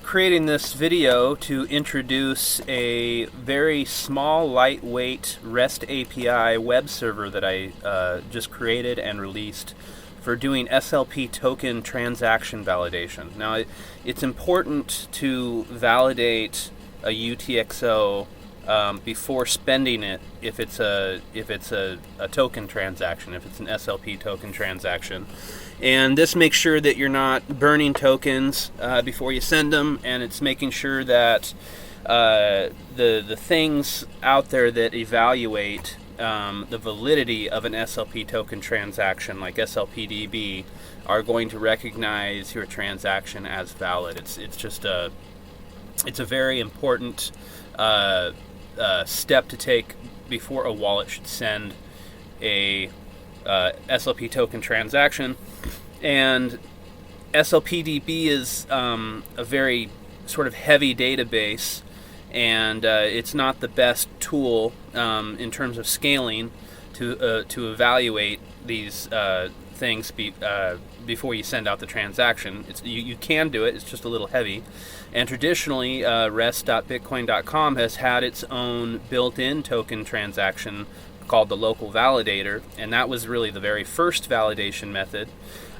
creating this video to introduce a very small, lightweight REST API web server that I just created and released for doing SLP token transaction validation. Now, it's important to validate a UTXO before spending it if it's a token transaction, if it's an SLP token transaction. And this makes sure that you're not burning tokens before you send them, and it's making sure that the things out there that evaluate the validity of an SLP token transaction, like slp-db, are going to recognize your transaction as valid. It's a very important step to take before a wallet should send a SLP token transaction. And slp-db is a very sort of heavy database, and it's not the best tool in terms of scaling to evaluate these things before you send out the transaction. You can do it, it's just a little heavy. And traditionally, rest.bitcoin.com has had its own built-in token transaction called the local validator, and that was really the very first validation method.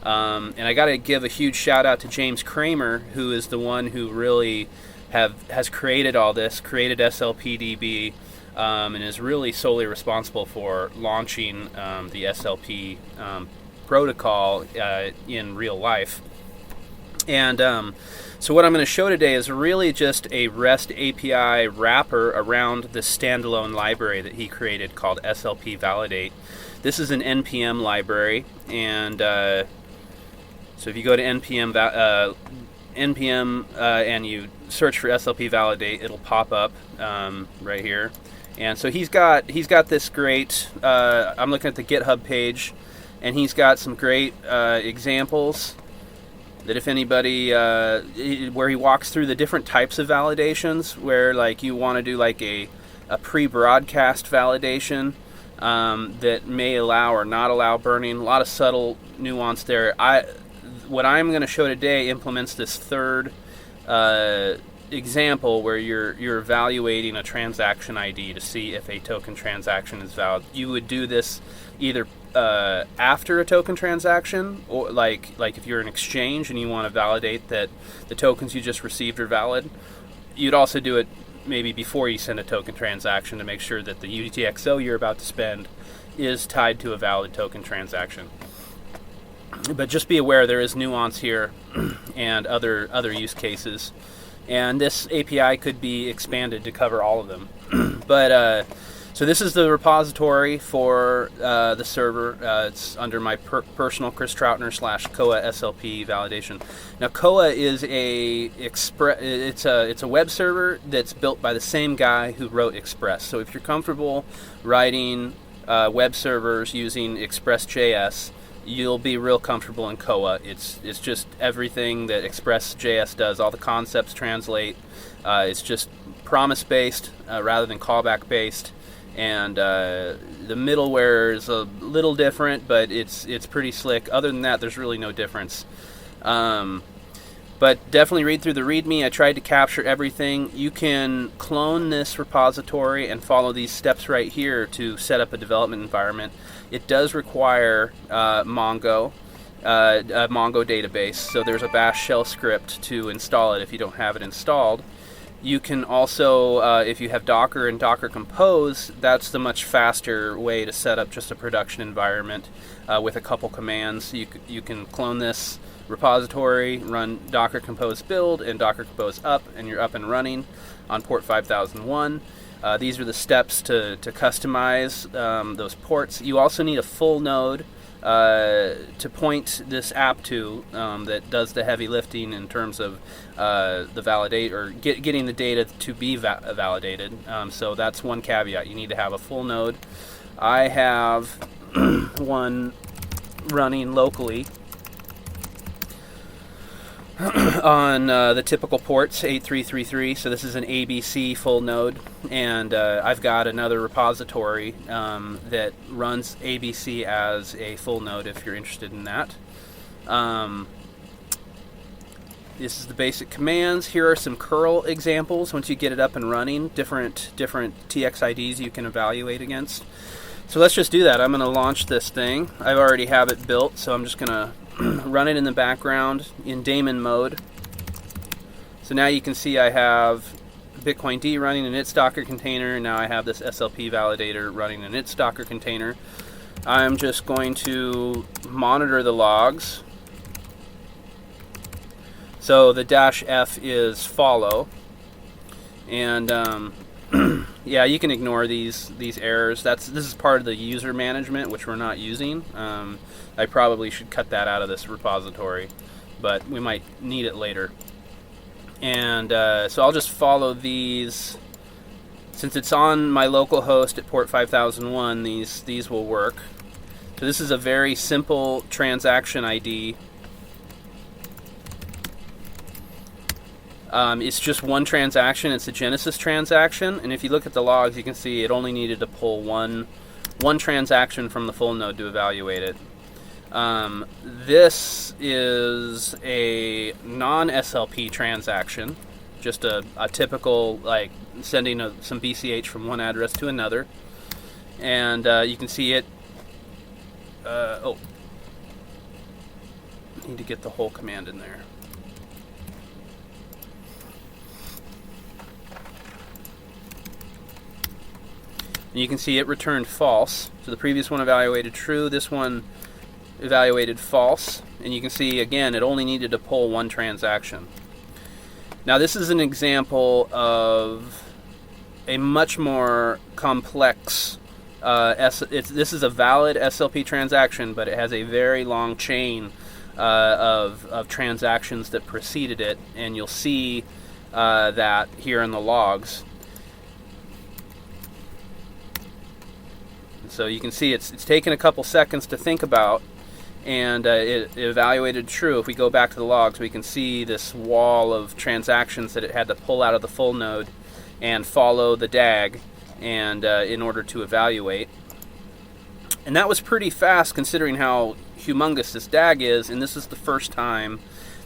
And I got to give a huge shout out to James Kramer, who is the one who really has created all this, created slp-db, and is really solely responsible for launching the SLP protocol in real life. And so what I'm going to show today is really just a REST API wrapper around the standalone library that he created called slp-validate. This is an NPM library, and so if you go to NPM and you search for slp-validate, it'll pop up right here. And so he's got this great, I'm looking at the GitHub page, and he's got some great examples that if anybody, where he walks through the different types of validations, where like you want to do like a pre-broadcast validation that may allow or not allow burning. A lot of subtle nuance there. What I'm going to show today implements this third example where you're evaluating a transaction ID to see if a token transaction is valid. You would do this either after a token transaction, or like if you're an exchange and you want to validate that the tokens you just received are valid. You'd also do it maybe before you send a token transaction to make sure that the UTXO you're about to spend is tied to a valid token transaction. But just be aware there is nuance here and other use cases, and this API could be expanded to cover all of them. But so this is the repository for the server. It's under my personal Chris Troutner /Koa SLP validation. Now Koa is it's a web server that's built by the same guy who wrote Express. So if you're comfortable writing web servers using Express.js, you'll be real comfortable in Koa. It's just everything that Express.js does. All the concepts translate. It's just promise-based rather than callback-based. And the middleware is a little different, but it's pretty slick. Other than that, there's really no difference. But definitely read through the README. I tried to capture everything. You can clone this repository and follow these steps right here to set up a development environment. It does require Mongo, a Mongo database, so there's a bash shell script to install it if you don't have it installed. You can also, if you have Docker and Docker Compose, that's the much faster way to set up just a production environment with a couple commands. You can clone this repository, run Docker Compose build and Docker Compose up, and you're up and running on port 5001. These are the steps to customize those ports. You also need a full node to point this app to that does the heavy lifting in terms of the validate or getting the data to be validated. So that's one caveat. You need to have a full node. I have one running locally on the typical ports 8333, so this is an ABC full node, and I've got another repository that runs ABC as a full node if you're interested in that. This is the basic commands. Here are some curl examples. Once you get it up and running, different TXIDs you can evaluate against. So let's just do that. I'm going to launch this thing. I already have it built, so I'm just going to run it in the background in daemon mode. So now you can see I have Bitcoin D running in its Docker container, and now I have this SLP validator running in its Docker container. I'm just going to monitor the logs. So the -f is follow, and yeah, you can ignore these errors. This is part of the user management, which we're not using. I probably should cut that out of this repository, but we might need it later. And so I'll just follow these. Since it's on my local host at port 5001, these will work. So this is a very simple transaction ID. It's just one transaction. It's a Genesis transaction, and if you look at the logs, you can see it only needed to pull one transaction from the full node to evaluate it. This is a non-SLP transaction, just a typical, like, sending some BCH from one address to another, and you can see it. Need to get the whole command in there. And you can see it returned false. So the previous one evaluated true, this one evaluated false, and you can see again it only needed to pull one transaction. Now this is an example of a much more complex this is a valid SLP transaction, but it has a very long chain of transactions that preceded it, and you'll see that here in the logs. So you can see it's taken a couple seconds to think about, and it evaluated true. If we go back to the logs, we can see this wall of transactions that it had to pull out of the full node and follow the DAG and in order to evaluate. And that was pretty fast considering how humongous this DAG is, and this is the first time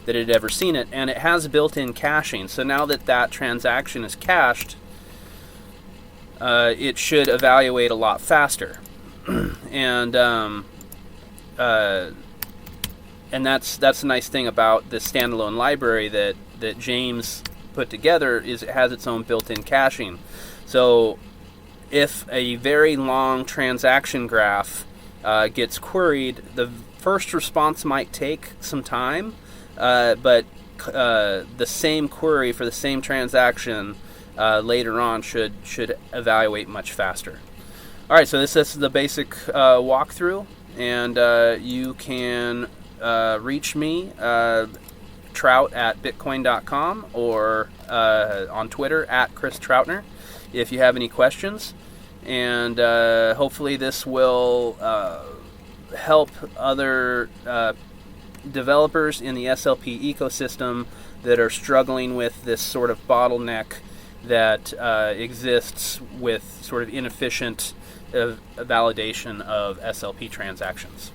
that it had ever seen it, and it has built-in caching. So now that transaction is cached, it should evaluate a lot faster. And that's the nice thing about this standalone library that James put together, is it has its own built-in caching. So if a very long transaction graph gets queried, the first response might take some time, but the same query for the same transaction later on should evaluate much faster. All right, so this is the basic walkthrough, and you can reach me, Trout at bitcoin.com, or on Twitter at Chris Troutner, if you have any questions. And hopefully this will help other developers in the SLP ecosystem that are struggling with this sort of bottleneck that exists with sort of inefficient validation of SLP transactions.